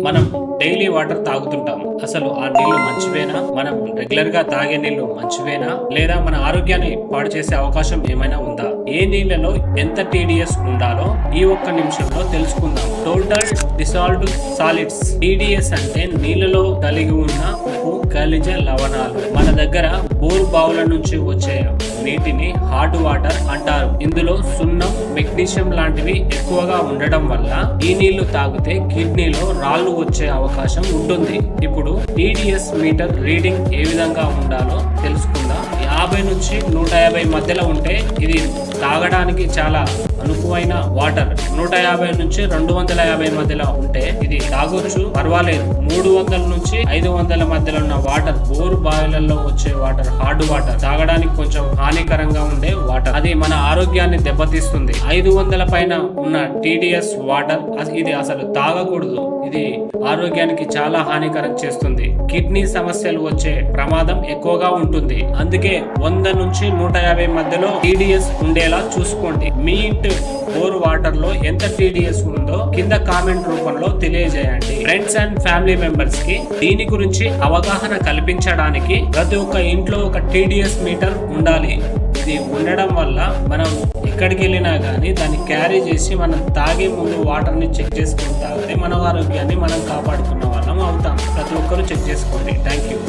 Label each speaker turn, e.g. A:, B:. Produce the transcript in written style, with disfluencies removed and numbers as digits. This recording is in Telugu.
A: మనం డైలీ వాటర్ తాగుతుంటాం. అసలు ఆ నీళ్లు మంచివేనా? మనం రెగ్యులర్ గా తాగే నీళ్లు మంచివేనా? లేదా మన ఆరోగ్యాన్ని పాడు చేసే అవకాశం ఏమైనా ఉందా? ఏ నీళ్లలో ఎంత టీడీఎస్ ఉండాలో ఈ ఒక్క నిమిషంలో తెలుసుకుందాం. Total dissolved solids. టీడీఎస్ అంటే నీళ్లలో కలిగి ఉన్న ఉప్పు, ఖనిజ లవణాలు. మన దగ్గర బోర్ బావుల నుంచి వచ్చే నీటిని హాట్ వాటర్ అంటారు. ఇందులో సున్నం, మెగ్నీషియం లాంటివి ఎక్కువగా ఉండడం వల్ల ఈ నీళ్లు తాగితే కిడ్నీలో రాళ్లు వచ్చే అవకాశం ఉంటుంది. ఇప్పుడు టీడీఎస్ మీటర్ రీడింగ్ ఏ విధంగా ఉండాలో తెలుసుకుందాం. 50 నుంచి 150 మధ్యలో ఉంటే ఇది తాగడానికి చాలా అనుకువైన వాటర్. 150 నుంచి 250 మధ్యలో ఉంటే ఇది తాగొచ్చు, పర్వాలేదు. 300 నుంచి 500 మధ్యలో ఉన్న వాటర్, బోర్ బావిలలో వచ్చే వాటర్, హార్డ్ వాటర్, తాగడానికి కొంచెం హానికరంగా ఉండే వాటర్. అది మన ఆరోగ్యాన్ని దెబ్బతీస్తుంది. 500 పైన ఉన్న టీడీఎస్ వాటర్ ఇది అసలు తాగకూడదు. ఇది ఆరోగ్యానికి చాలా హానికరం చేస్తుంది. కిడ్నీ సమస్యలు వచ్చే ప్రమాదం ఎక్కువగా ఉంటుంది. అందుకే 100 నుంచి 150 మధ్యలో టీడీఎస్ ఉండేలా చూసుకోండి. మీ ఇంటి బోర్ వాటర్ లో ఎంత టీడీఎస్ ఉందో కింద కామెంట్ రూపంలో తెలియజేయండి. ఫ్రెండ్స్ అండ్ ఫ్యామిలీ మెంబర్స్ కి దీని గురించి అవగాహన కల్పించడానికి ప్రతి ఒక్క ఇంట్లో ఒక టీడీఎస్ మీటర్ ఉండాలి. ఇది ఉండడం వల్ల మనం ఎక్కడికి వెళ్ళినా కానీ దాన్ని క్యారీ చేసి మనం తాగే ముందు వాటర్ ని చెక్ చేసుకుని తాగితే మన ఆరోగ్యాన్ని మనం కాపాడుకున్న వాళ్ళం అవుతాం. ప్రతి ఒక్కరు చెక్ చేసుకోండి. Thank you.